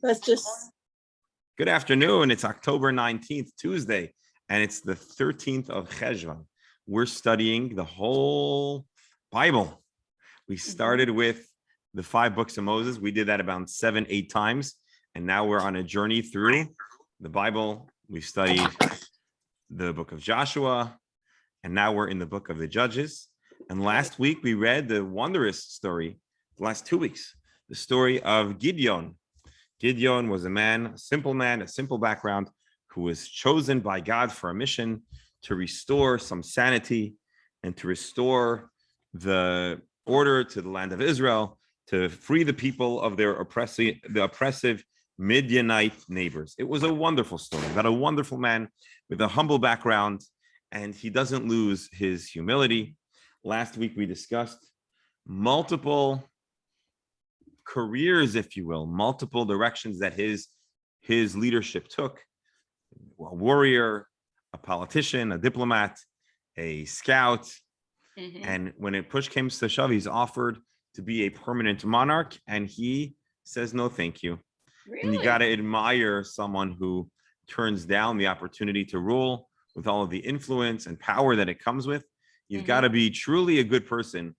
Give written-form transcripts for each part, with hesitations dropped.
Let's just. Good afternoon. It's October 19th, Tuesday, and it's the 13th of Cheshvan. We're studying the whole Bible. We started with the 5 books of Moses. We did that about 7-8 times, and now we're on a journey through the Bible. We've studied the book of Joshua, and now we're in the book of the Judges. And last week we read the wondrous story, the last 2 weeks, the story of Gideon. Gideon was a simple man, a simple background, who was chosen by God for a mission to restore some sanity and to restore the order to the land of Israel, to free the people of their oppressive Midianite neighbors. It was a wonderful story about a wonderful man with a humble background, and he doesn't lose his humility. Last week we discussed multiple careers, if you will, multiple directions that his leadership took: a warrior, a politician, a diplomat, a scout. And when push came to shove, he's offered to be a permanent monarch, and he says no thank you. Really? And you got to admire someone who turns down the opportunity to rule with all of the influence and power that it comes with. You've got to be truly a good person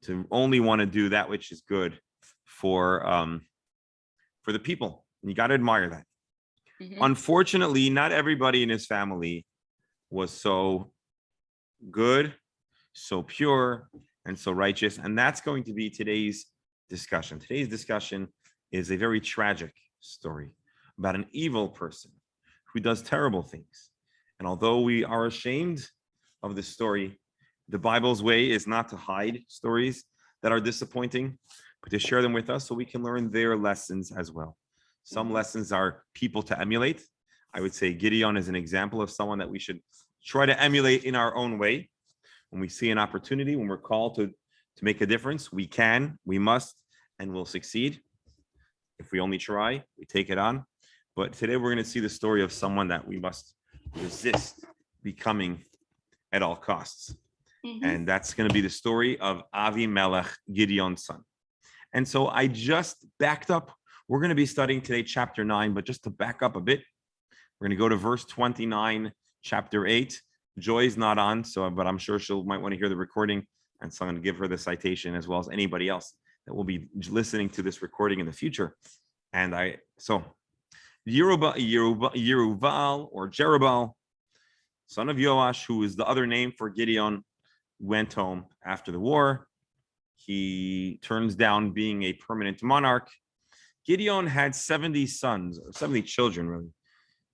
to only want to do that which is good for the people. And you got to admire that. Unfortunately, not everybody in his family was so good, so pure, and so righteous. And that's going to be today's discussion. Today's discussion is a very tragic story about an evil person who does terrible things. And although we are ashamed of this story, the Bible's way is not to hide stories that are disappointing, but to share them with us so we can learn their lessons as well. Some lessons are people to emulate. I would say Gideon is an example of someone that we should try to emulate in our own way. When we see an opportunity, when we're called to make a difference, we can, we must, and we'll succeed. If we only try, we take it on. But today we're going to see the story of someone that we must resist becoming at all costs. And that's going to be the story of Avimelech, Gideon's son. And so I just backed up. We're going to be studying today chapter 9, but just to back up a bit, we're going to go to verse 29, chapter 8. Joy's not on, but I'm sure she might want to hear the recording, and so I'm going to give her the citation as well as anybody else that will be listening to this recording in the future. And Yeruval or Jerubal, son of Joash, who is the other name for Gideon, went home after the war. He turns down being a permanent monarch. Gideon had 70 sons, or 70 children, really,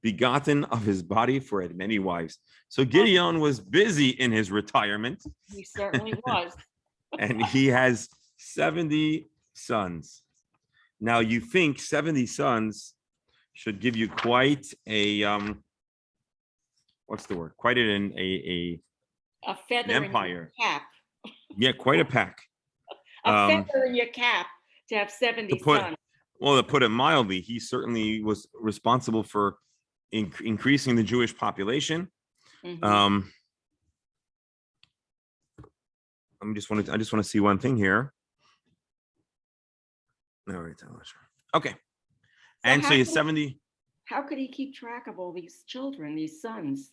begotten of his body, for it many wives. So Gideon was busy in his retirement. He certainly was. And he has 70 sons. Now you think 70 sons should give you quite a what's the word? Quite a feather empire. In your cap. Yeah, quite a pack. A feather in your cap to have 70 sons. Well, to put it mildly, he certainly was responsible for increasing the Jewish population. I just want to see one thing here. All right, okay. And so he's 70. How could he keep track of all these children, these sons?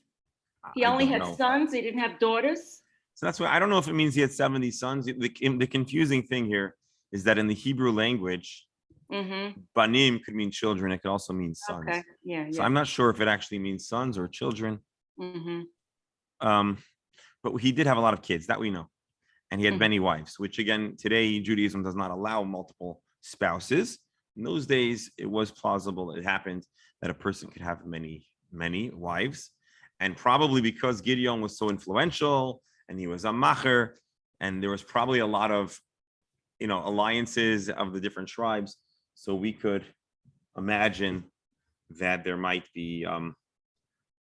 He only had sons. He didn't have daughters. So that's why I don't know if it means he had 70 sons. The confusing thing here is that in the Hebrew language, banim could mean children. It could also mean sons. Okay. Yeah. So I'm not sure if it actually means sons or children. But he did have a lot of kids, that we know. And he had many wives, which again, today Judaism does not allow multiple spouses. In those days, it was plausible. It happened that a person could have many wives. And probably because Gideon was so influential and he was a macher, and there was probably a lot of, alliances of the different tribes. So we could imagine that there might be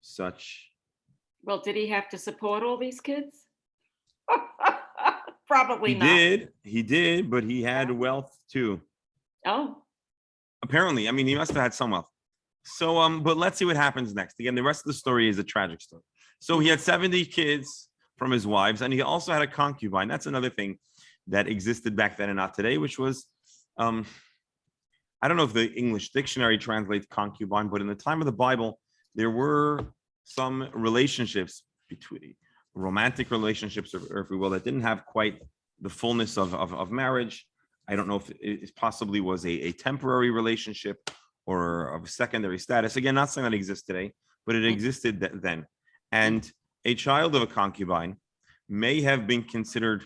such. Well, did he have to support all these kids? Probably not. He did, but he had wealth too. Oh. Apparently. I mean, he must have had some wealth. So, but let's see what happens next. Again, the rest of the story is a tragic story. So he had 70 kids from his wives, and he also had a concubine. That's another thing that existed back then and not today, which was, I I don't know if the English dictionary translates concubine, but in the time of the Bible, there were some relationships between romantic relationships, or if we will, that didn't have quite the fullness of marriage. I don't know if it possibly was a temporary relationship or of secondary status. Again, not something that exists today, but it existed then. And a child of a concubine may have been considered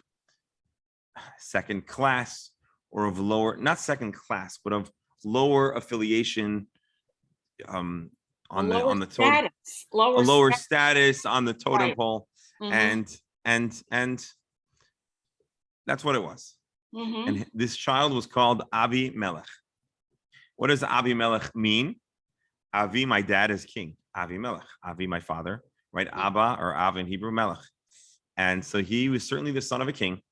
second class or of lower, not second class, but of lower affiliation on the totem, a lower status on the totem pole. And that's what it was. And this child was called Avi Melech. What does Avi Melech mean? Avi, my dad, is king. Avi Melech. Avi, my father, right? Abba, or Av in Hebrew, Melech. And so he was certainly the son of a king,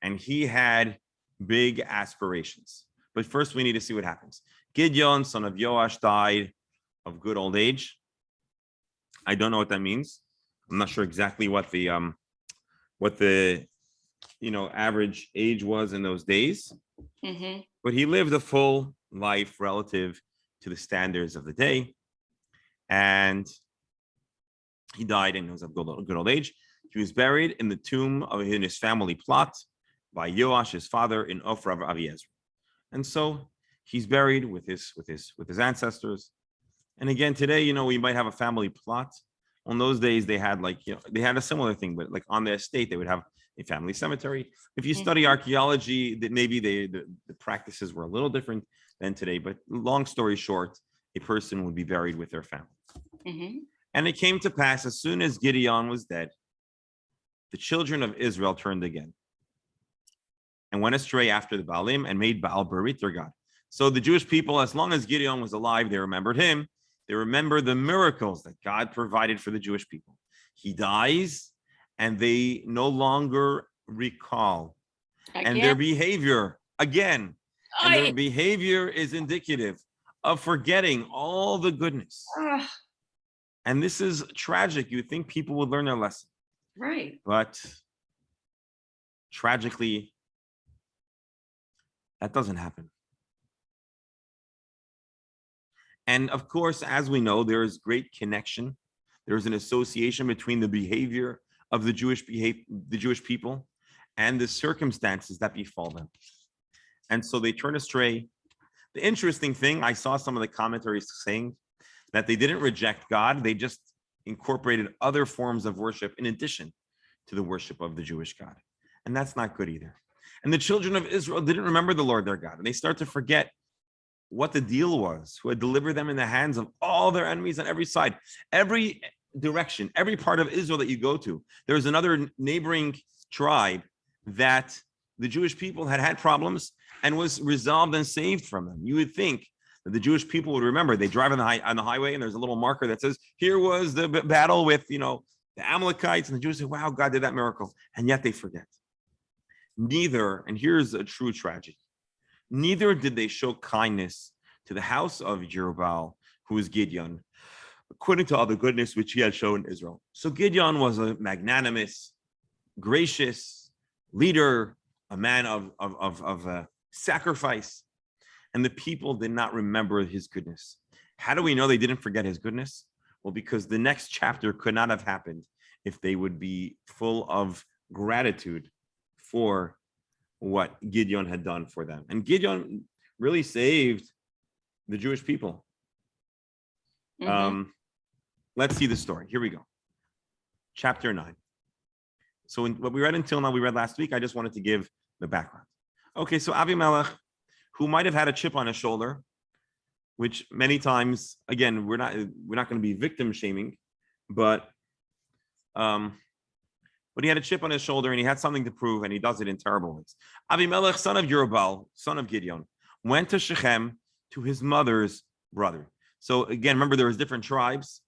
and he had big aspirations. But first, we need to see what happens. Gideon, son of Joash, died of good old age. I don't know what that means. I'm not sure exactly what the average age was in those days. But he lived a full life relative to the standards of the day, and he died and he was of good old age. He was buried in the tomb in his family plot by Joash, his father, in Ofra of Aviezer. And so he's buried with his ancestors. And again, today, we might have a family plot. On those days, they had they had a similar thing, but like on the estate, they would have a family cemetery. If you study archaeology, that maybe the practices were a little different than today. But long story short, a person would be buried with their family. And it came to pass, as soon as Gideon was dead, the children of Israel turned again and went astray after the Baalim and made Baal Berit their god. So the Jewish people, as long as Gideon was alive, they remembered him. They remembered the miracles that God provided for the Jewish people. He dies, and they no longer recall. And their behavior, their behavior is indicative of forgetting all the goodness. And this is tragic. You would think people would learn their lesson. Right. But tragically, that doesn't happen. And of course, as we know, there is great connection. There is an association between the behavior of the Jewish people and the circumstances that befall them. And so they turn astray. The interesting thing, I saw some of the commentaries saying that they didn't reject God. They just incorporated other forms of worship in addition to the worship of the Jewish God. And that's not good either. And the children of Israel didn't remember the Lord their God. And they start to forget what the deal was, who had delivered them in the hands of all their enemies on every side, every direction, every part of Israel that you go to. There's another neighboring tribe that the Jewish people had problems and was resolved and saved from them. You would think that the Jewish people would remember. They drive on the highway, and there's a little marker that says, here was the battle with, the Amalekites. And the Jews say, wow, God did that miracle. And yet they forget. Neither, and here's a true tragedy, neither did they show kindness to the house of Jerubbaal, who is Gideon, according to all the goodness which he had shown Israel. So Gideon was a magnanimous, gracious leader, a man of sacrifice, and the people did not remember his goodness. How do we know they didn't forget his goodness? Well, because the next chapter could not have happened if they would be full of gratitude for what Gideon had done for them. And Gideon really saved the Jewish people. Let's see the story. Here we go. Chapter 9. So what we read until now, we read last week. I just wanted to give the background. Okay, so Avimelech, who might have had a chip on his shoulder, which many times, again, we're not going to be victim shaming, but he had a chip on his shoulder and he had something to prove, and he does it in terrible ways. Avimelech, son of Jerubbaal, son of Gideon, went to Shechem to his mother's brother. So again, remember, there was different tribes,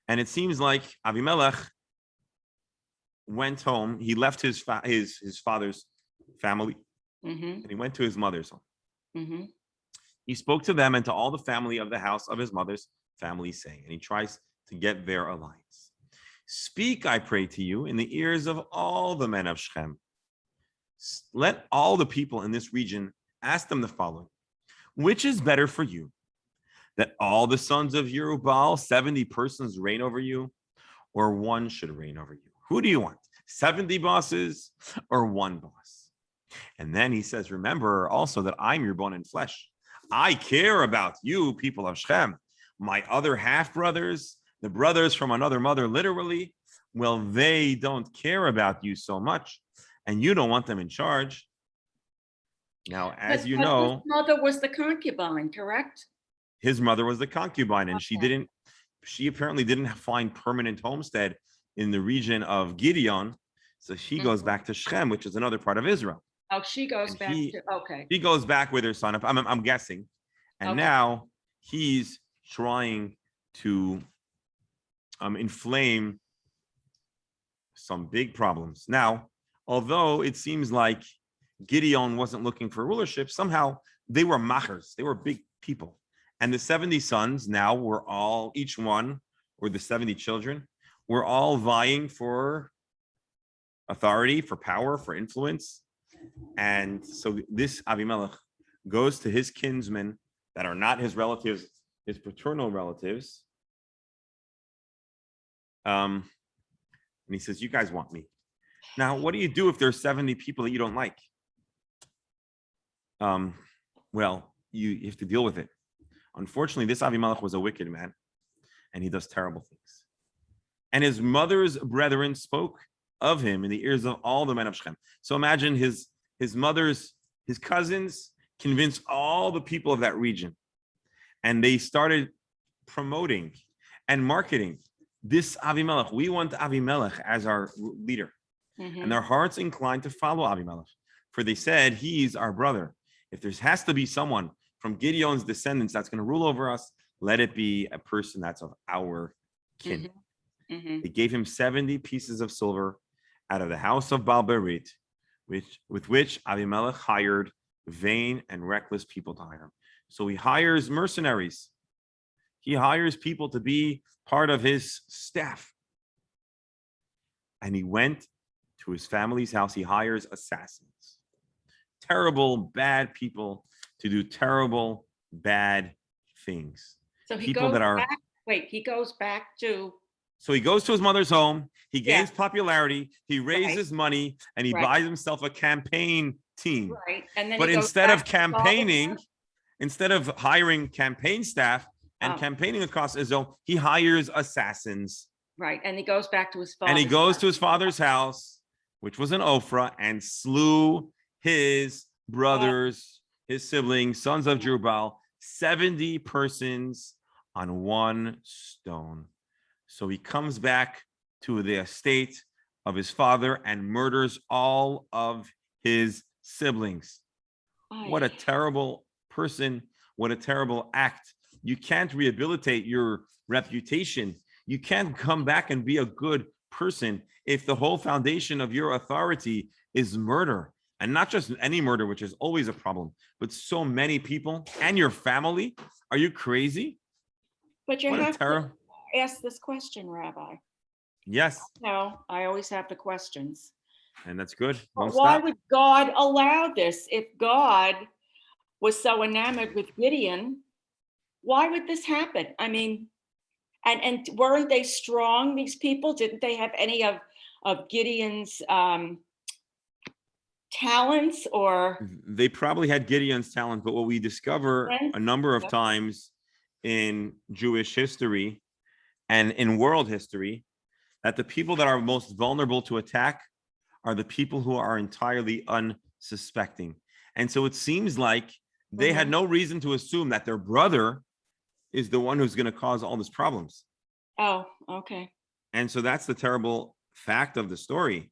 and it seems like Avimelech went home. He left his father's family, and he went to his mother's home. He spoke to them and to all the family of the house of his mother's family, saying, and he tries to get their alliance. Speak, I pray to you, in the ears of all the men of Shechem. Let all the people in this region ask them the following. which is better for you, that all the sons of Yerubal, 70 persons reign over you, or one should reign over you? Who do you want? 70 bosses or one boss? And then he says, remember also that I'm your bone and flesh. I care about you, people of Shechem. My other half brothers, the brothers from another mother, literally, well, they don't care about you so much, and you don't want them in charge. Now, as you But know, his mother was the concubine, correct? his mother was the concubine, and Okay. she apparently didn't find permanent homestead in the region of Gideon. So she goes Mhm. back to Shechem, which is another part of Israel. Oh, she goes And back to, okay, he goes back with her son. I'm guessing. And okay. now he's trying to inflame some big problems. Now, although it seems like Gideon wasn't looking for rulership, somehow they were machers. They were big people. And the 70 sons now were all, each one, or the 70 children, were all vying for authority, for power, for influence. And so this Avimelech goes to his kinsmen that are not his relatives, his paternal relatives. And he says, you guys want me. Now, what do you do if there's 70 people that you don't like? Well, you have to deal with it. Unfortunately, this Avimelech was a wicked man, and he does terrible things. And his mother's brethren spoke of him in the ears of all the men of Shechem. So imagine his cousins convinced all the people of that region, and they started promoting and marketing this Avimelech. We want Avimelech as our leader. Mhm. And their hearts inclined to follow Avimelech, for they said, he's our brother. If there has to be someone from Gideon's descendants that's going to rule over us, let it be a person that's of our kin. Mhm. They gave him 70 pieces of silver out of the house of Baal Berit, with which Avimelech hired vain and reckless people to hire him. So he hires mercenaries. He hires people to be part of his staff. And he went to his family's house. He hires assassins, terrible, bad people to do terrible, bad things. So he People goes that are, back, wait, he goes back to, so he goes to his mother's home, he yeah, gains popularity, he right, raises money, and he right, buys himself a campaign team. right. And then he But goes instead back of to his father's campaigning, house? instead of hiring campaign staff and Oh, campaigning across Israel, he hires assassins. right. And he goes back to his And he father's goes house. to his father's house, which was in Ophrah, and slew his brothers, his siblings, sons of Jerubbaal, 70 persons on one stone. So he comes back to the estate of his father and murders all of his siblings. What a Ay. terrible person. What a terrible act. You can't rehabilitate your reputation. You can't come back and be a good person if the whole foundation of your authority is murder. And not just any murder, which is always a problem, but so many people and your family. Are you crazy? But you What a have to terror. ask this question, Rabbi. Yes. No, I always have the questions. And that's good. Don't But why stop. would God allow this? If God was so enamored with Gideon, why would this happen? I mean, and weren't they strong, these people? Didn't they have any of Gideon's talents or They probably had Gideon's talent, but what we discover strength? a number of Yeah. times in Jewish history and in world history, that the people that are most vulnerable to attack are the people who are entirely unsuspecting. And so it seems like they had Mhm. no reason to assume that their brother is the one who's going to cause all these problems. Oh, okay. And so that's the terrible fact of the story,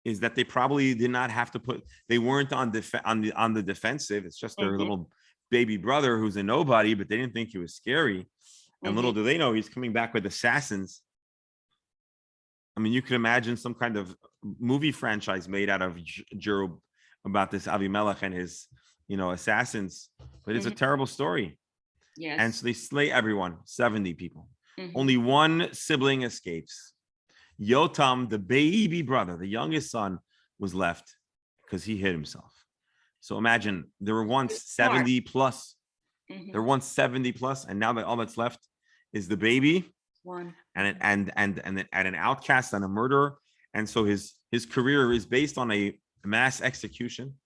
is that they probably did not have to they weren't on the defensive. It's just their Mhm, little baby brother who's a nobody, but they didn't think he was scary. And little mhm. do they know he's coming back with assassins. I mean, you could imagine some kind of movie franchise made out of Jerub about this Avimelech and his, assassins. But it's a Mhm. terrible story. And Yes. so they slay everyone, 70 people. Mhm. Only one sibling escapes. Yotam, the baby brother, the youngest son, was left because he hid himself. So imagine there were once It's smart. 70 plus. Mhm. There were once 70 plus, and now that all that's left is the baby One. and an outcast and a murderer. And so his career is based on a mass execution.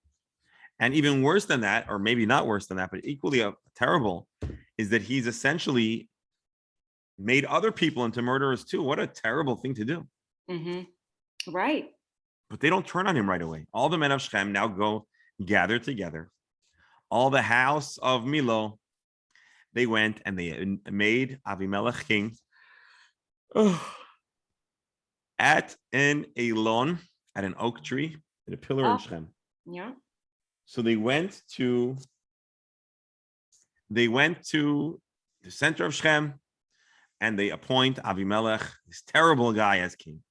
And even worse than that, or maybe not worse than that, but equally terrible, is that he's essentially made other people into murderers too. What a terrible thing to do. Mhm. Right. But they don't turn on him right away. All the men of Shechem now go gather together. All the house of Milo, they went and they made Avimelech king at an Elon, at an oak tree, at a pillar in Oh. Shechem. Yeah. So they went to the center of Shechem and they appoint Avimelech, this terrible guy, as king.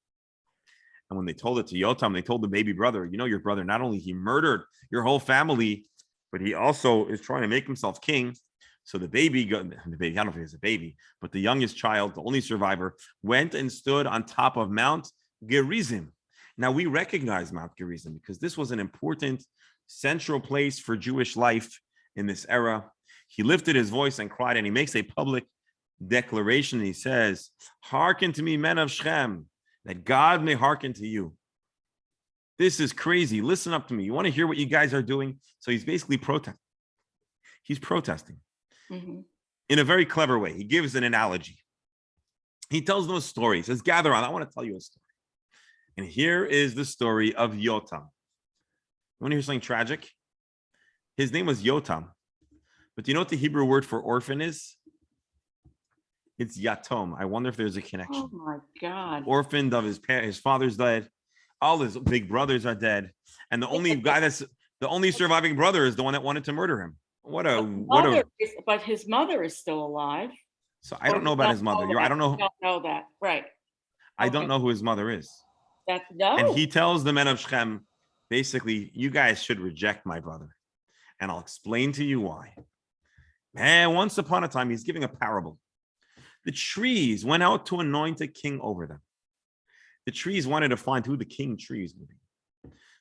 And when they told it to Yotam, they told the baby brother, you know, your brother, not only he murdered your whole family, but he also is trying to make himself king. So the baby, I don't know if he was a baby, but the youngest child, the only survivor, went and stood on top of Mount Gerizim. Now we recognize Mount Gerizim because this was an important central place for Jewish life in this era. He lifted his voice and cried, and he makes a public declaration. He says, hearken to me, men of Shechem, that God may hearken to you. This is crazy. Listen up to me. You want to hear what you guys are doing? So he's basically protesting. He's protesting in a very clever way. He gives an analogy. He tells them a story. He says, gather on. I want to tell you a story. And here is the story of Yotam. You want to hear something tragic? His name was Yotam. But do you know what the Hebrew word for orphan is? It's yatom. I wonder if there's a connection. Oh my God. Orphaned of his father's dead. All his big brothers are dead. And the only guy the only surviving brother is the one that wanted to murder him. But his mother is still alive. So I don't know about his mother. I don't know. You don't know that. Right. I don't know who his mother is. No. And he tells the men of Shechem, basically, you guys should reject my brother. And I'll explain to you why. And once upon a time, he's giving a parable. The trees went out to anoint a king over them. The trees wanted to find who the king trees would be.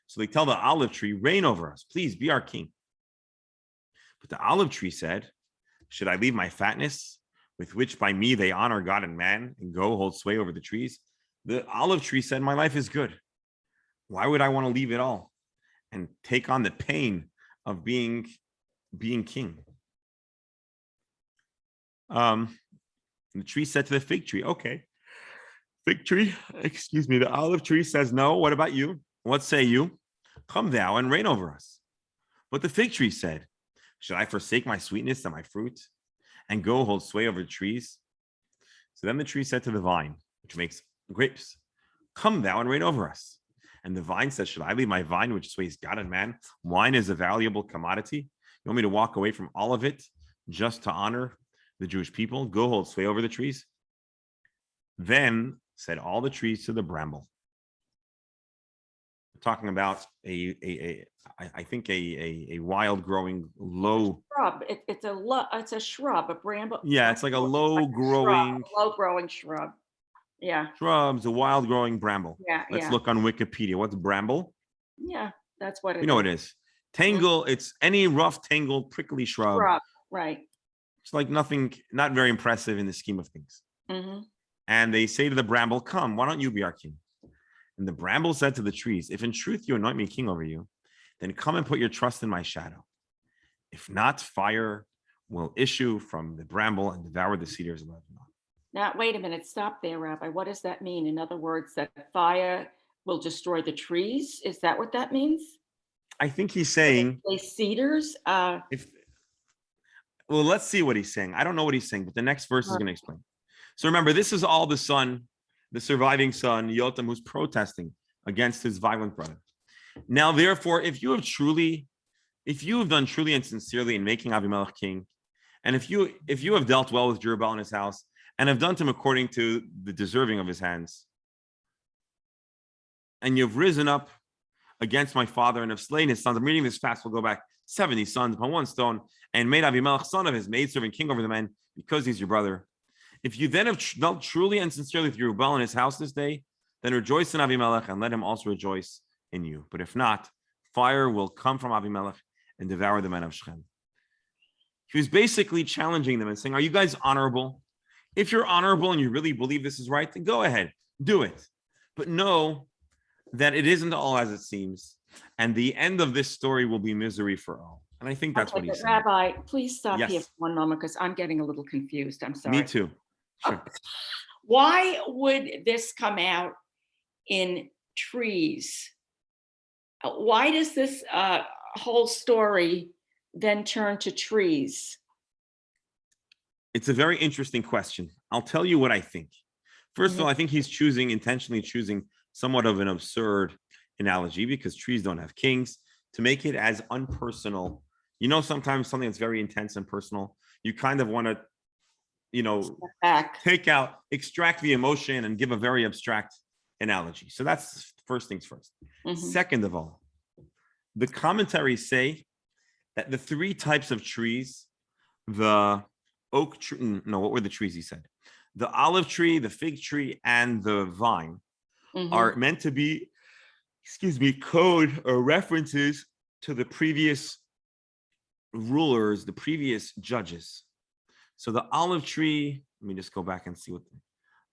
So they tell the olive tree, reign over us. Please be our king. But the olive tree said, should I leave my fatness, with which by me they honor God and man, and go hold sway over the trees? The olive tree said, my life is good. Why would I want to leave it all and take on the pain of being king? The tree said to the fig tree, okay, fig tree, excuse me, the olive tree says, no, what about you? What say you? Come thou and reign over us. But the fig tree said, should I forsake my sweetness and my fruit and go hold sway over the trees? So then the tree said to the vine, which makes grapes, come thou and reign over us. And the vine says, should I leave my vine, which sways God and man? Wine is a valuable commodity. You want me to walk away from all of it just to honor the Jewish people? Go hold sway over the trees. Then said all the trees to the bramble. We're talking about I think a wild growing low shrub. It's a shrub, a bramble. Yeah, it's like a low growing shrub. Yeah. Shrubs, a wild growing bramble. Yeah. Let's look on Wikipedia. What's bramble? Yeah, that's what it is. You know what it is. Tangle, it's any rough, tangled, prickly shrub. Right. It's like nothing, not very impressive in the scheme of things. And they say to the bramble, come, why don't you be our king? And the bramble said to the trees, if in truth you anoint me king over you, then come and put your trust in my shadow. If not, fire will issue from the bramble and devour the cedars of Lebanon. Now, wait a minute. Stop there, Rabbi. What does that mean? In other words, that fire will destroy the trees? Is that what that means? I think he's saying... cedars? Well, let's see what he's saying. I don't know what he's saying, but the next verse is going to explain. So remember, this is all the son, the surviving son, Yotam, who's protesting against his violent brother. Now, therefore, if you have done truly and sincerely in making Avimelech king, and if you have dealt well with Jerubbaal in his house, and have done to him according to the deserving of his hands, and you've risen up against my father and have slain his sons. I'm reading this fast. We'll go back. 70 sons upon one stone, and made Avimelech son of his maidservant king over the men, because he's your brother. If you then have dealt truly and sincerely with Jerubbaal in his house this day, then rejoice in Avimelech and let him also rejoice in you. But if not, fire will come from Avimelech and devour the men of Shechem. He was basically challenging them and saying, are you guys honorable? If you're honorable and you really believe this is right, then go ahead, do it. But know that it isn't all as it seems. And the end of this story will be misery for all. And I think that's Okay, what he's but saying. Rabbi, please stop here Yes. for one moment because I'm getting a little confused. I'm sorry. Me too. Sure. Why would this come out in trees? Why does this whole story then turn to trees? It's a very interesting question. I'll tell you what I think. First of all, I think he's intentionally choosing somewhat of an absurd analogy because trees don't have kings to make it as unpersonal. You know, sometimes something that's very intense and personal, you kind of want to, extract the emotion and give a very abstract analogy. So that's first things first. Second of all, the commentaries say that the three types of trees, the oak tree, no, what were the trees he said? The olive tree, the fig tree, and the vine are meant to be, code or references to the previous rulers, the previous judges. So the olive tree, let me just go back and see what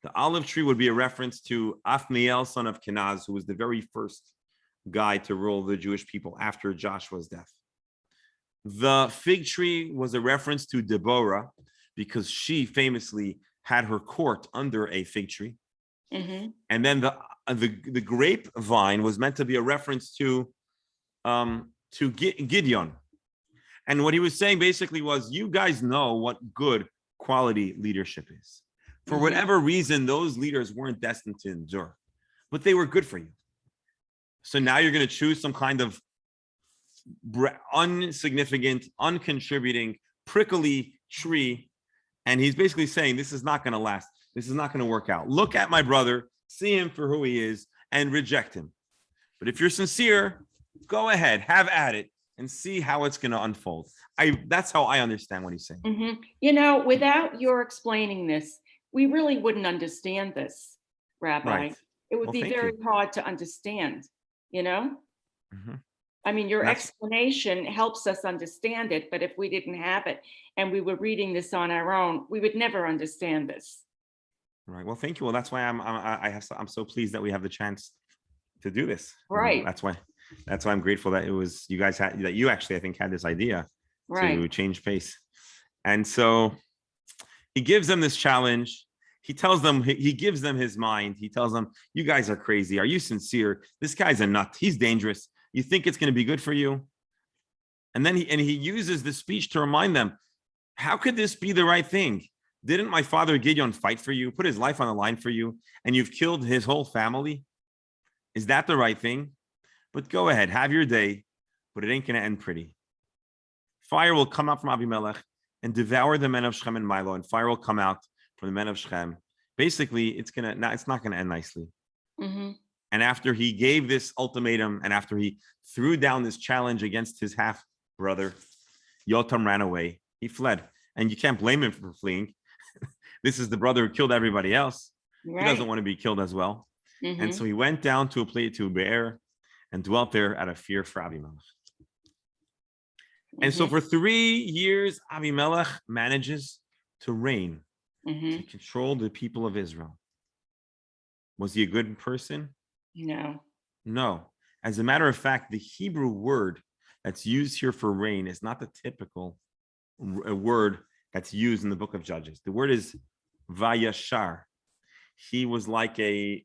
the olive tree would be a reference to Othniel, son of Kenaz, who was the very first guy to rule the Jewish people after Joshua's death. The fig tree was a reference to Deborah because she famously had her court under a fig tree. And then the grapevine was meant to be a reference to Gideon. And what he was saying basically was, you guys know what good quality leadership is. For whatever reason, those leaders weren't destined to endure, but they were good for you. So now you're going to choose some kind of insignificant, uncontributing, prickly tree. And he's basically saying, this is not going to last. This is not going to work out. Look at my brother, see him for who he is, and reject him. But if you're sincere, go ahead, have at it, and see how it's going to unfold. That's how I understand what he's saying. Without your explaining this, we really wouldn't understand this, Rabbi. Right. It would be very hard to understand, I mean, your explanation helps us understand it, but if we didn't have it and we were reading this on our own, we would never understand this. Right. Well, thank you. Well, that's why I'm so pleased that we have the chance to do this. Right. That's why I'm grateful that you actually, I think, had this idea to change pace. And so he gives them this challenge. He tells them, he gives them his mind. He tells them, you guys are crazy. Are you sincere? This guy's a nut. He's dangerous. You think it's going to be good for you? And then he uses this speech to remind them, how could this be the right thing? Didn't my father Gideon fight for you, put his life on the line for you, and you've killed his whole family? Is that the right thing? But go ahead, have your day, but it ain't going to end pretty. Fire will come out from Abimelech and devour the men of Shechem and Milo, and fire will come out from the men of Shechem. Basically, it's not going to end nicely. And after he gave this ultimatum, and after he threw down this challenge against his half brother, Yotam ran away. He fled, and you can't blame him for fleeing. This is the brother who killed everybody else. He doesn't want to be killed as well. And so he went down to a place, to Be'er, and dwelt there out of fear for Abimelech. And so for 3 years, Abimelech manages to reign, to control the people of Israel. Was he a good person? No. As a matter of fact, the Hebrew word that's used here for reign is not the typical word that's used in the book of Judges. The word is vayashar. He was like a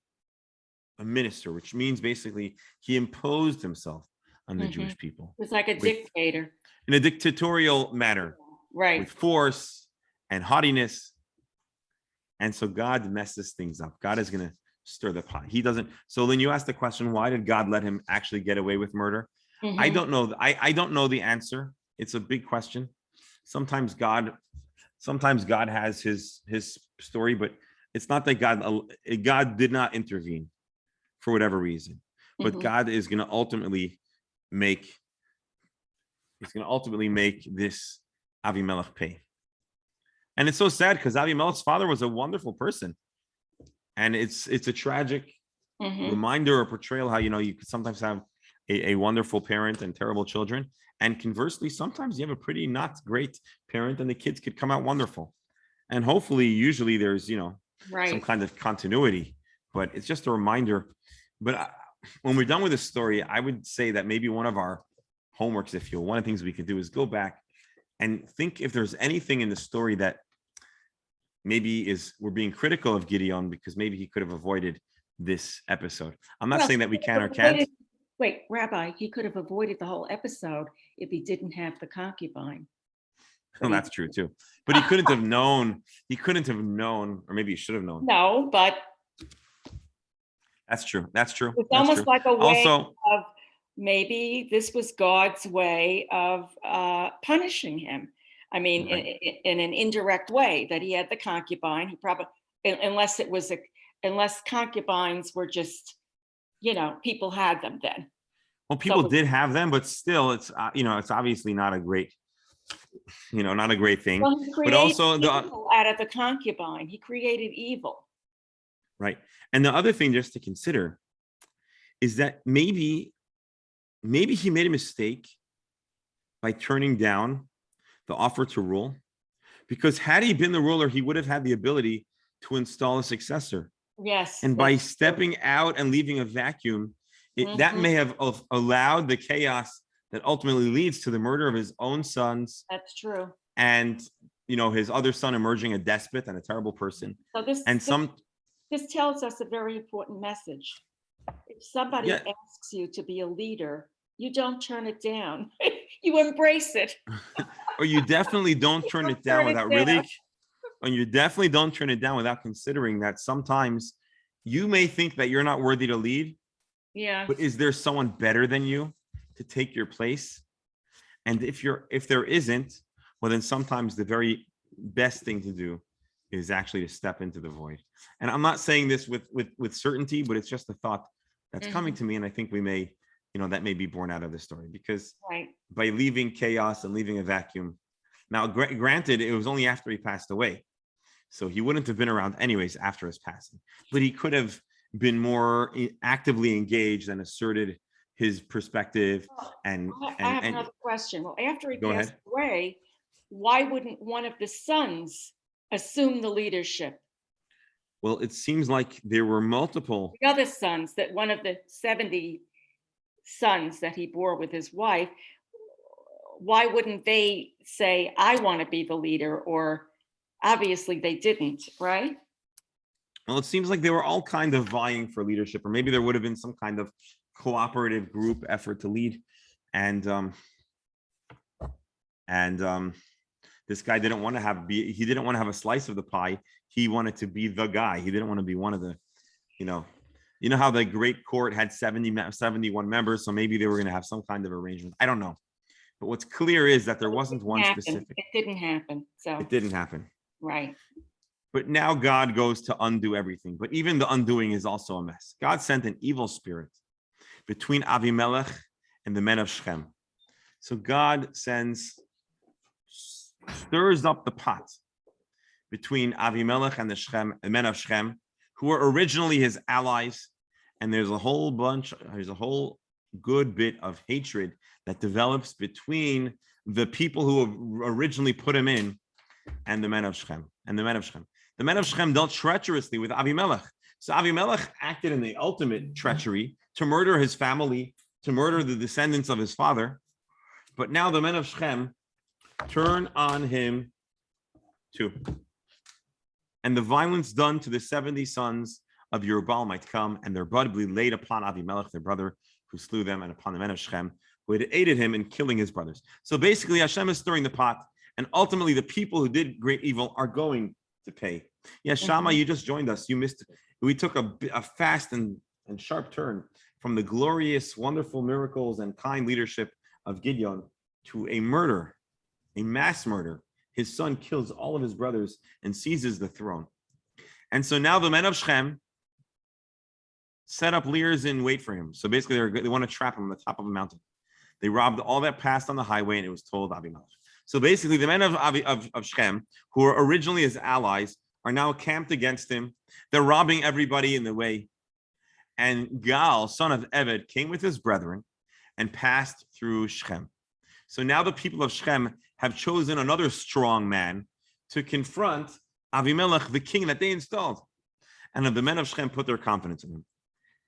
minister, which means basically he imposed himself on the Jewish people. It's like a dictator. In a dictatorial manner. Right. With force and haughtiness. And so God messes things up. God is going to stir the pot. He doesn't. So then you ask the question, why did God let him actually get away with murder? I don't know. I don't know the answer. It's a big question. Sometimes God has his story, but it's not that God did not intervene for whatever reason. But God is going to ultimately make this Avimelech pay. And it's so sad because Avimelech's father was a wonderful person. And it's a tragic reminder or portrayal how, you could sometimes have a wonderful parent and terrible children. And conversely, sometimes you have a pretty not great parent and the kids could come out wonderful. And hopefully, usually there's, some Right. kind of continuity, but it's just a reminder. But when we're done with the story, I would say that maybe one of our homeworks, if you will, one of the things we could do is go back and think if there's anything in the story that maybe we're being critical of Gideon because maybe he could have avoided this episode. I'm not Well, saying that we he can or could have can't. avoided- Wait, Rabbi, he could have avoided the whole episode if he didn't have the concubine. Well, that's true too. But he couldn't have known. He couldn't have known, or maybe he should have known. No, but That's true. That's true. it's That's almost true. like a way Also, of maybe this was God's way of punishing him. I mean, Right. in an indirect way, that he had the concubine. He probably, unless concubines were just, people had them then. well, people So- did have them, but still, it's it's obviously not a great, not a great thing. Well, he But created also evil out of the concubine. He created evil. right. And the other thing just to consider is that maybe he made a mistake by turning down the offer to rule, because had he been the ruler, he would have had the ability to install a successor. Yes. And by that's true. stepping out and leaving a vacuum, that Mhm. may have allowed the chaos that ultimately leads to the murder of his own sons That's true. and his other son emerging a despot and a terrible person. So this And this tells us a very important message. If somebody Yeah. asks you to be a leader, you don't turn it down. You embrace it. or you definitely don't turn Don't it down turn it without down. really, and you definitely don't turn it down without considering that sometimes you may think that you're not worthy to lead, Yeah. but is there someone better than you to take your place? And if there isn't, well, then sometimes the very best thing to do is actually to step into the void. And I'm not saying this with certainty, but it's just a thought that's coming to me, and I think we may, that may be born out of the story, because Right. by leaving chaos and leaving a vacuum. Now, granted, it was only after he passed away, so he wouldn't have been around anyways after his passing, but he could have been more actively engaged and asserted his perspective. And I have another question. Well, after he Go passed ahead. away, why wouldn't one of the sons assume the leadership? Well, it seems like there were multiple. The other sons, that one of the 70 sons that he bore with his wife, why wouldn't they say, I want to be the leader? Or obviously they didn't, right? Well, it seems like they were all kind of vying for leadership, or maybe there would have been some kind of cooperative group effort to lead. And this guy didn't want to he didn't want to have a slice of the pie. He wanted to be the guy. He didn't want to be one of the, how the great court had 71 members. So maybe they were going to have some kind of arrangement. I don't know. But what's clear is that there wasn't one specific. It didn't happen. So, It didn't happen. right. But now God goes to undo everything. But even the undoing is also a mess. God sent an evil spirit between Avimelech and the men of Shechem. So God stirs up the pot between Avimelech and the men of Shechem, who were originally his allies. And there's a whole good bit of hatred that develops between the people who originally put him in and the men of Shechem. The men of Shechem dealt treacherously with Avimelech. So Avimelech acted in the ultimate treachery to murder his family, to murder the descendants of his father. But now the men of Shechem turn on him too. And the violence done to the 70 sons of Yerubal might come, and their blood be laid upon Avimelech, their brother, who slew them, and upon the men of Shechem, who had aided him in killing his brothers. So basically, Hashem is stirring the pot, and ultimately the people who did great evil are going to pay. Yes, Shama, you just joined us. You missed. We took a fast and sharp turn from the glorious, wonderful miracles and kind leadership of Gideon to a murder, a mass murder. His son kills all of his brothers and seizes the throne. And so now the men of Shechem set up leers in wait for him. So basically, they want to trap him on the top of a mountain. They robbed all that passed on the highway, and it was told Abimelech. So basically, the men of Shechem, who were originally his allies, are now camped against him. They're robbing everybody in the way. And Gal, son of Eved, came with his brethren, and passed through Shechem. So now the people of Shechem have chosen another strong man to confront Avimelech, the king that they installed. And the men of Shechem put their confidence in him.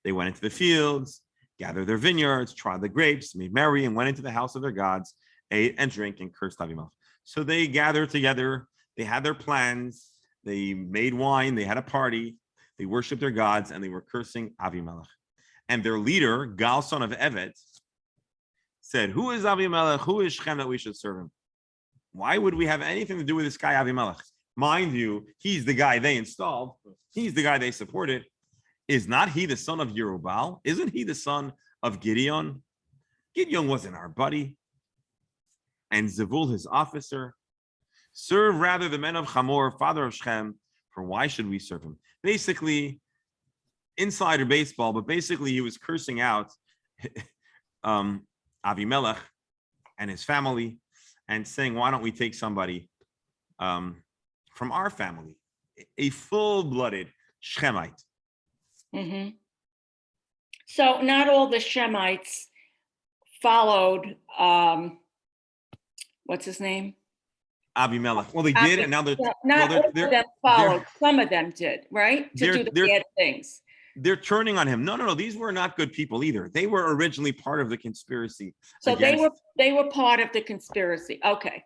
They went into the fields, gathered their vineyards, tried the grapes, made merry, and went into the house of their gods, ate and drank, and cursed Avimelech. So they gathered together, they had their plans, they made wine, they had a party, they worshiped their gods, and they were cursing Avimelech. And their leader, Gal, son of Evet, said, who is Avimelech? Who is Shechem that we should serve him? Why would we have anything to do with this guy, Avimelech? Mind you, he's the guy they installed. He's the guy they supported. Is not he the son of Yerubal? Isn't he the son of Gideon? Gideon wasn't our buddy. And Zevul, his officer. Serve rather the men of Hamor, father of Shechem, for why should we serve him? Basically, insider baseball, but basically he was cursing out Avimelech and his family and saying, why don't we take somebody from our family, a full-blooded Shechemite. Mm-hmm. So not all the Shemites followed, what's his name? Avimelech. Well, they did, and now they're not all of them followed. Some of them did, right? To do the bad things. They're turning on him. No. These were not good people either. They were originally part of the conspiracy. So they were part of the conspiracy. Okay.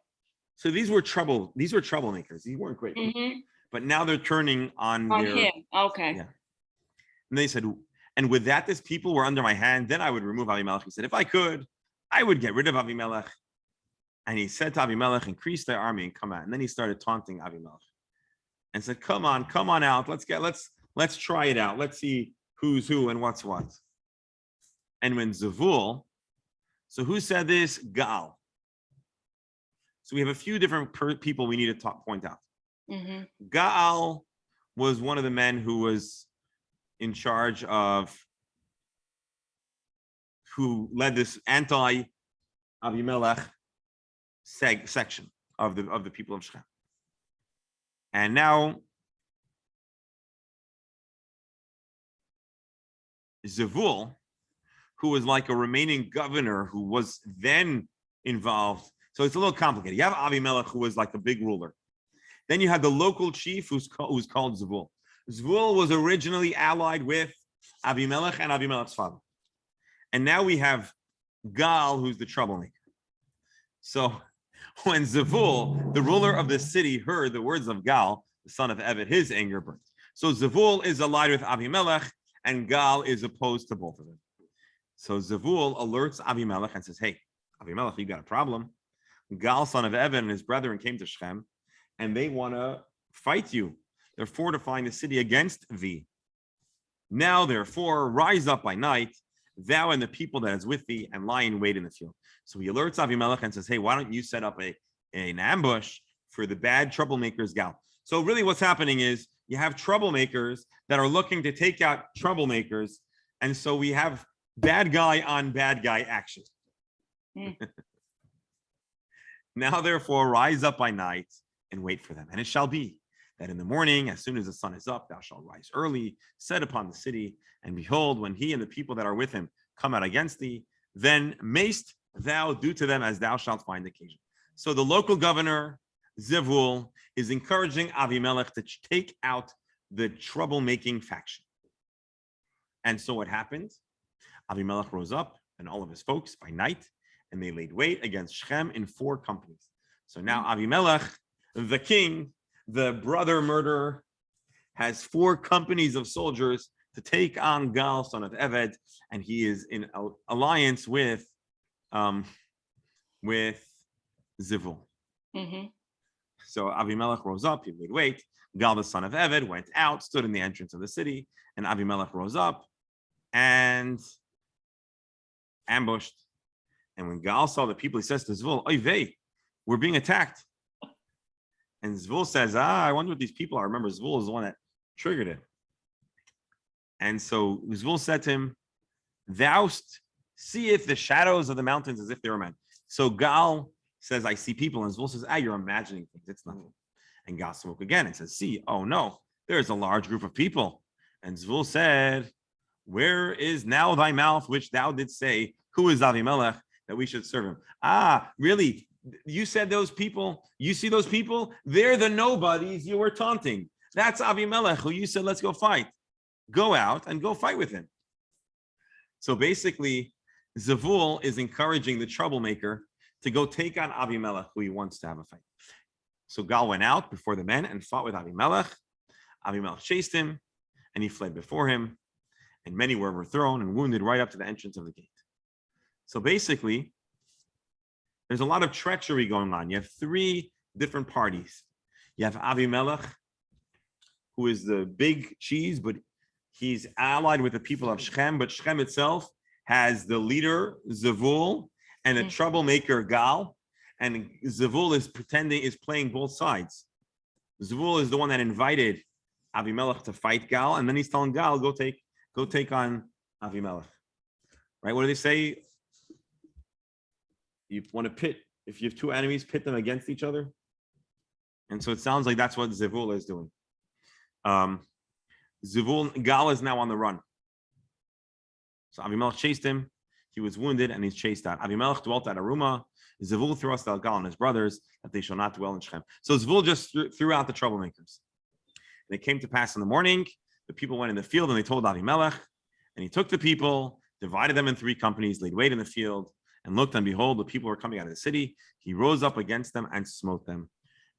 So these were troublemakers. These weren't great people. Mm-hmm. But now they're turning on him. Okay. Yeah. And they said, and with that, this people were under my hand, then I would remove Avimelech. He said, if I could, I would get rid of Avimelech. And he said to Avimelech, increase their army and come out. And then he started taunting Avimelech and said, come on out. Let's try it out. Let's see who's who and what's what. And when Zevul, so who said this? Gal. So we have a few different people we need to point out. Mm-hmm. Gal was one of the men who was in charge of, who led this anti-Avimelech section of the people of Shechem. And now Zevul, who was like a remaining governor who was then involved. So it's a little complicated. You have Avimelech, who was like the big ruler. Then you have the local chief who's called Zevul. Zevul was originally allied with Avimelech and Avimelech's father. And now we have Gal, who's the troublemaker. So when Zevul, the ruler of the city, heard the words of Gal, the son of Evet, his anger burned. So Zevul is allied with Avimelech, and Gal is opposed to both of them. So Zevul alerts Avimelech and says, hey, Avimelech, you got a problem. Gal, son of Evet, and his brethren came to Shechem, and they want to fight you. They're fortifying the city against thee. Now, therefore, rise up by night, thou and the people that is with thee, and lie in wait in the field. So he alerts Avimelech and says, hey, why don't you set up an ambush for the bad troublemakers, Gal? So really what's happening is you have troublemakers that are looking to take out troublemakers. And so we have bad guy on bad guy action. Now, therefore, rise up by night and wait for them. And it shall be that in the morning, as soon as the sun is up, thou shalt rise early, set upon the city, and behold, when he and the people that are with him come out against thee, then mayst thou do to them as thou shalt find occasion. So the local governor, Zevul, is encouraging Avimelech to take out the troublemaking faction. And so what happened? Avimelech rose up and all of his folks by night, and they laid wait against Shechem in 4 companies. So now Avimelech, the king, the brother murderer, has 4 companies of soldiers to take on Gal, son of Evet, and he is in alliance with Zevul. Mm-hmm. So Avimelech rose up, he laid wait. Gal, the son of Evet, went out, stood in the entrance of the city, and Avimelech rose up and ambushed. And when Gal saw the people, he says to Zevul, oy vey, we're being attacked. And Zevul says, I wonder what these people are. Remember, Zevul is the one that triggered it. And so Zevul said to him, thou seest the shadows of the mountains as if they were men. So Gal says, I see people. And Zevul says, you're imagining things. It's nothing. And Gal spoke again and says, see, oh no, there's a large group of people. And Zevul said, where is now thy mouth, which thou didst say Who is Avimelech that we should serve him? Ah, really? You said those people, you see those people? They're the nobodies you were taunting. That's Avimelech, who you said, let's go fight. Go out and go fight with him. So basically, Zavul is encouraging the troublemaker to go take on Avimelech, who he wants to have a fight. So Gal went out before the men and fought with Avimelech. Avimelech chased him, and he fled before him. And many were overthrown and wounded right up to the entrance of the gate. So basically, there's a lot of treachery going on. You have three different parties. You have Avimelech, who is the big cheese, but he's allied with the people of Shechem. But Shechem itself has the leader, Zavul, and a troublemaker, Gal. And Zavul is playing both sides. Zavul is the one that invited Avimelech to fight Gal, and then he's telling Gal, go take on Avimelech. Right? What do they say? You want to pit, if you have two enemies, pit them against each other. And so it sounds like that's what Zavul is doing. Gal is now on the run. So Avimelech chased him. He was wounded and he's chased out. Avimelech dwelt at Aruma. Zavul thrust out Gal and his brothers that they shall not dwell in Shechem. So Zavul just threw out the troublemakers. And it came to pass in the morning, the people went in the field and they told Avimelech, and he took the people, divided them in three companies, laid wait in the field, and looked, and behold, the people were coming out of the city. He rose up against them and smote them.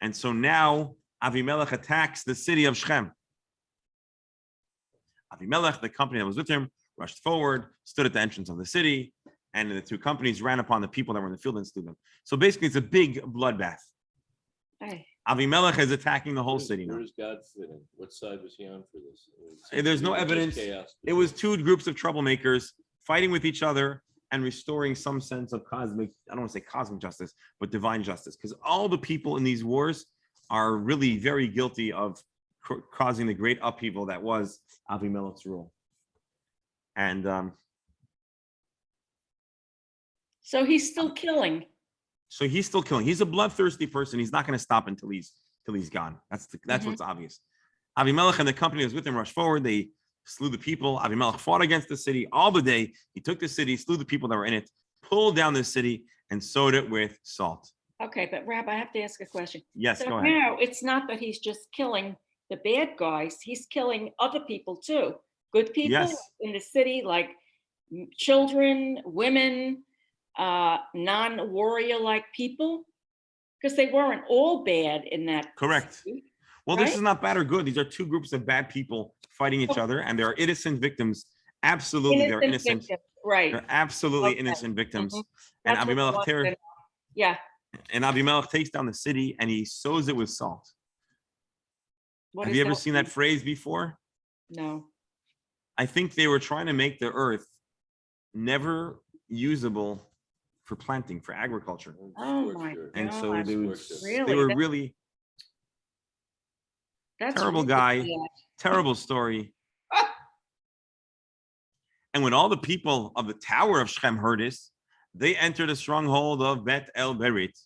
And so now Avimelech attacks the city of Shechem. Avimelech, the company that was with him, rushed forward, stood at the entrance of the city, and the two companies ran upon the people that were in the field and slew them. So basically, it's a big bloodbath. Hey. Avimelech is attacking the whole city now. Where's God fitting? What side was he on for this? There's no evidence. It was two groups of troublemakers fighting with each other and restoring some sense of cosmic, I don't want to say cosmic justice, but divine justice. Because all the people in these wars are really very guilty of causing the great upheaval that was Avimelech's rule. And So he's still killing. so he's still killing. He's a bloodthirsty person. He's not going to stop until he's gone. That's what's obvious. Avimelech and the company that was with him rushed forward. They slew the people. Avimelech fought against the city all the day. He took the city, slew the people that were in it, pulled down the city, and sowed it with salt. Okay, but Rabbi, I have to ask a question. Yes, So go ahead. now it's not that he's just killing the bad guys, he's killing other people too. Good people Yes. in the city, like children, women, non-warrior like people, because they weren't all bad in that. Correct. city. Well, this Right? is not bad or good. These are two groups of bad people fighting each other, and there are innocent victims. Absolutely, they're innocent. victims, right. They're absolutely Okay. innocent victims. Mhm. And That's what I wanted to know. Yeah. Abimelech takes down the city and he sows it with salt. What Have does you ever that seen that mean? phrase before? No. I think they were trying to make the earth never usable for planting, for agriculture. Oh my And so gosh, they really? were That- really That's terrible really guy. bad. terrible story. And when all the people of the tower of Shechem heard this, they entered a stronghold of Bet El Berit.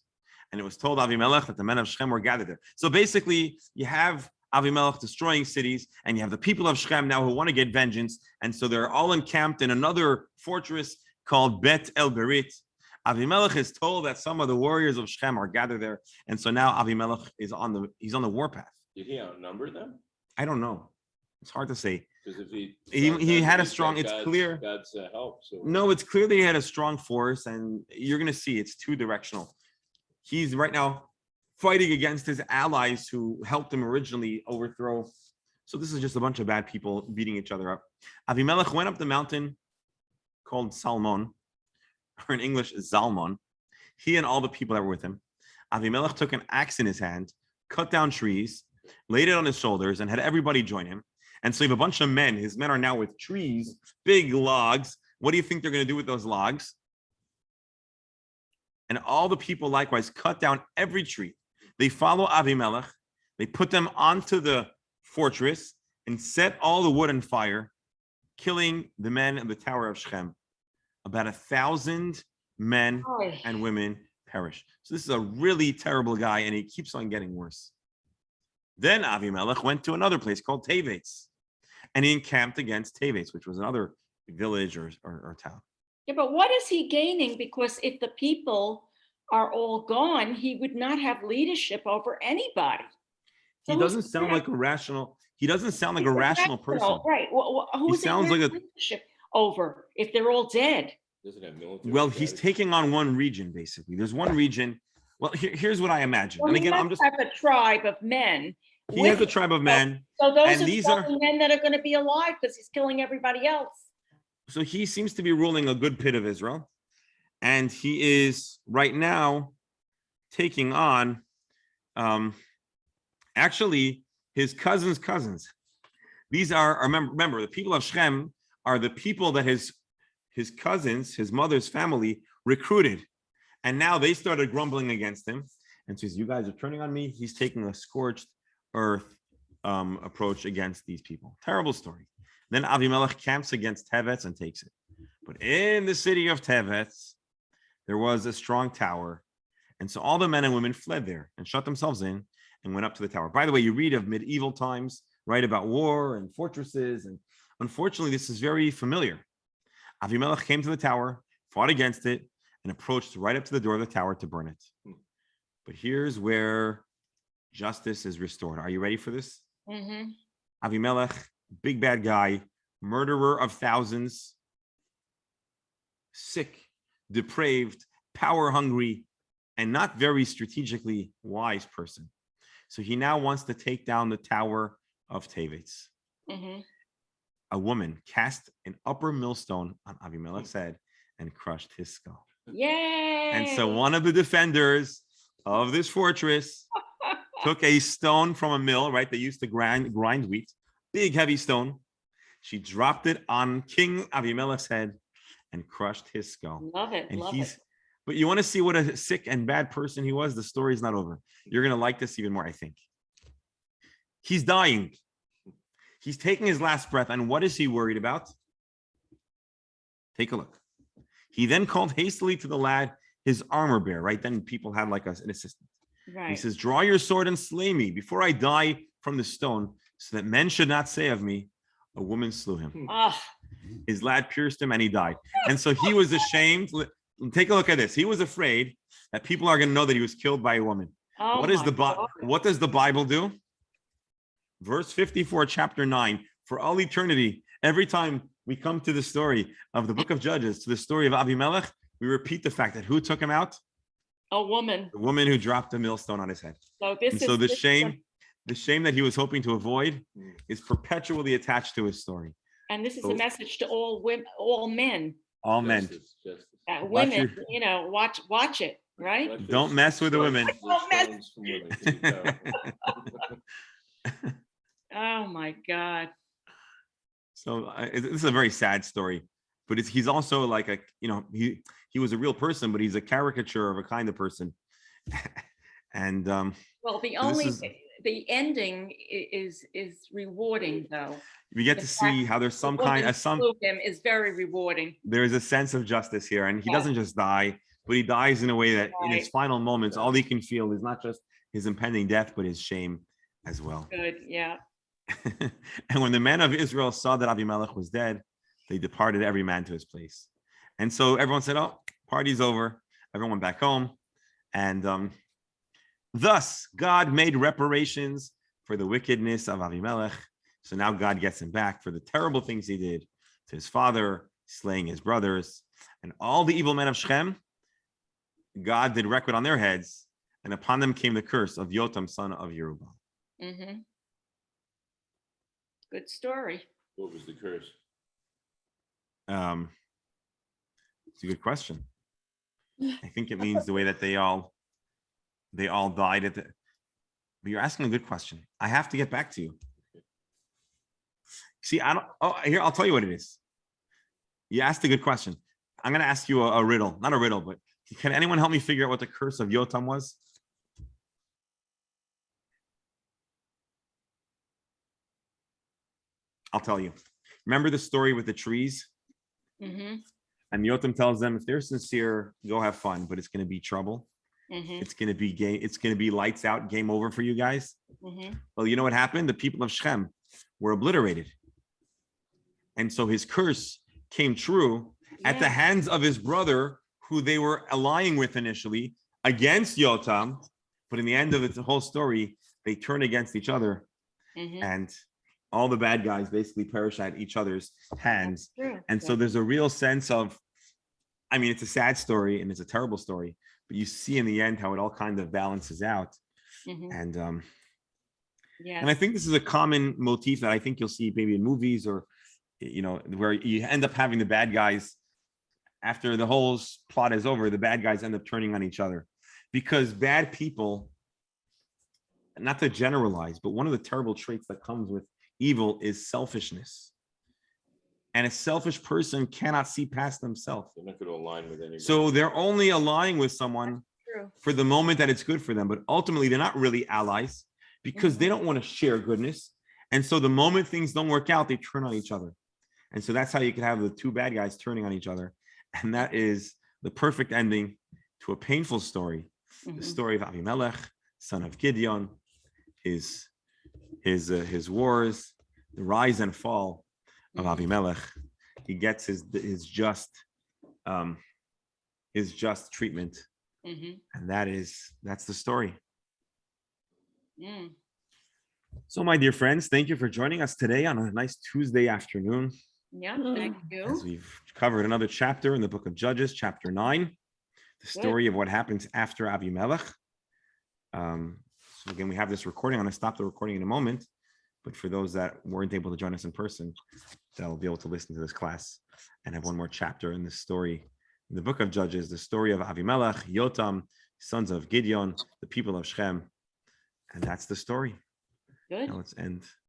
And it was told Avimelech that the men of Shechem were gathered there. So basically, you have Avimelech destroying cities, and you have the people of Shechem now who want to get vengeance. And so they're all encamped in another fortress called Bet El Berit. Avimelech is told that some of the warriors of Shechem are gathered there. And so now Avimelech is on the warpath. Did he outnumber them? I don't know. It's hard to say. Because if he He had a he's got strong, it's clear. God's help. So No, it's clear that he had a strong force, and you're going to see it's two directional. He's right now fighting against his allies who helped him originally overthrow. So this is just a bunch of bad people beating each other up. Avimelech went up the mountain called Salmon, or in English, Zalmon. He and all the people that were with him. Avimelech took an axe in his hand, cut down trees, laid it on his shoulders, and had everybody join him. And so you have a bunch of men. His men are now with trees, big logs. What do you think they're going to do with those logs? And all the people likewise cut down every tree. They follow Avimelech. They put them onto the fortress and set all the wood on fire, killing the men of the Tower of Shechem. About 1,000 men Oy. and women perish. So this is a really terrible guy, and he keeps on getting worse. Then Avimelech went to another place called Teves, and he encamped against Teves, which was another village or town. Yeah, but what is he gaining? Because if the people are all gone, he would not have leadership over anybody. He So who's doesn't sound gonna have- like a rational. He doesn't sound like he's a rational person. right? He Who's he sounds gonna like have a. leadership over if they're all dead? Doesn't have military. Well, he's strategy. taking on one region basically. There's one region. Well, here's what I imagine. Well, And he again, I'm must just. have a tribe of men. He with has a him. tribe of men, So those and are these the are. only men that are going to be alive because he's killing everybody else. So he seems to be ruling a good bit of Israel, and he is right now taking on, actually his cousins. These are remember the people of Shem are the people that his cousins, his mother's family recruited, and now they started grumbling against him, and says, "You guys are turning on me." He's taking a scorched earth approach against these people. Terrible story. Then Avimelech camps against Tevetz and takes it. But in the city of Tevetz, there was a strong tower, and so all the men and women fled there and shut themselves in and went up to the tower. By the way, you read of medieval times, right, about war and fortresses, and unfortunately, this is very familiar. Avimelech came to the tower, fought against it, and approached right up to the door of the tower to burn it. But here's where justice is restored. Are you ready for this? Mhm. Avimelech, big bad guy, murderer of thousands, sick, depraved, power hungry, and not very strategically wise person. So he now wants to take down the tower of Tevetz. Mhm. A woman cast an upper millstone on Avimelech's head and crushed his skull. Yay! And so one of the defenders of this fortress took a stone from a mill, right? They used to grind wheat, big heavy stone. She dropped it on King Avimelech's head and crushed his skull. Love it. And Love he's, it. but you want to see what a sick and bad person he was? The story's not over. You're going to like this even more, I think. He's dying. He's taking his last breath. And what is he worried about? Take a look. He then called hastily to the lad, his armor bearer, right? Then people had like an assistant. Right. He says, draw your sword and slay me before I die from the stone, so that men should not say of me, a woman slew him. Ah, His lad pierced him and he died. And so he was ashamed. Take a look at this. He was afraid that people are going to know that he was killed by a woman. oh What is my the God. what does the Bible do? Verse 54, chapter 9. For all eternity, every time we come to the story of the book of Judges, to the story of Avimelech, we repeat the fact that who took him out? A woman. The woman who dropped a millstone on his head. So this And is so the this is shame that he was hoping to avoid is perpetually attached to his story. and this is So- a message to all women, all men. All men. Justice. Watch Women, your- watch it, right? Watch Don't those mess with the stones- women. those Don't mess- stones from women. Keep going. Oh my God. So this is a very sad story, but he's also like he was a real person, but he's a caricature of a kind of person. And Well, is- the ending is rewarding though. we get The to see how there's some The kind woman of some slew him is very rewarding. there's a sense of justice here, and he Yeah. doesn't just die, but he dies in a way that in his Right. final moments, all he can feel is not just his impending death, but his shame as well. Good, yeah. And when the men of Israel saw that Abimelech was dead, they departed every man to his place. And so everyone said, oh, party's over. Everyone went back home. And thus God made reparations for the wickedness of Abimelech. So now God gets him back for the terrible things he did to his father, slaying his brothers, and all the evil men of Shechem. God did record on their heads, and upon them came the curse of Yotam, son of Jerubbaal. Mm-hmm. Good story. What was the curse? It's a good question. I think it means the way that they all died at the. But you're asking a good question. I have to get back to you. See, I don't. Oh, here I'll tell you what it is. You asked a good question. I'm going to ask you a riddle, not a riddle, but can anyone help me figure out what the curse of Yotam was? I'll tell you. Remember the story with the trees? Mm-hmm. And Yotam tells them, if they're sincere, go have fun, but it's going to be trouble. Mm-hmm. It's going to be game. It's going to be lights out, game over for you guys. Mm-hmm. Well, you know what happened? The people of Shechem were obliterated. And so his curse came true, at the Yeah. hands of his brother, who they were allying with initially against Yotam. But in the end of the whole story, they turn against each other, Mhm. and all the bad guys basically perish at each other's hands. True. And so there's a real sense of, I mean, it's a sad story and it's a terrible story, but you see in the end how it all kind of balances out. Mhm. And Yeah. and I think this is a common motif that I think you'll see maybe in movies, or where you end up having the bad guys, after the whole plot is over, the bad guys end up turning on each other, because bad people, not to generalize, but one of the terrible traits that comes with evil is selfishness. And a selfish person cannot see past themselves. They're not going to align with anybody. So they're only aligning with someone True. for the moment that it's good for them, but ultimately they're not really allies, because they don't want to share goodness. And so the moment things don't work out, they turn on each other. And so that's how you can have the two bad guys turning on each other. And that is the perfect ending to a painful story. The Mhm. story of Avimelech, son of Gideon, his wars, the rise and fall of Mhm. Avimelech. He gets his just treatment. Mhm. And that's the story. Mm. So, my dear friends, thank you for joining us today on a nice Tuesday afternoon, Yeah. Thank as you. we've covered another chapter in the book of Judges, chapter 9, the story of what happens after Avimelech. So again, we have this recording. I'm going to stop the recording in a moment, but for those that weren't able to join us in person, they'll be able to listen to this class and have one more chapter in this story. In the book of Judges, the story of Avimelech, Yotam, sons of Gideon, the people of Shechem. And that's the story. Good. Now let's end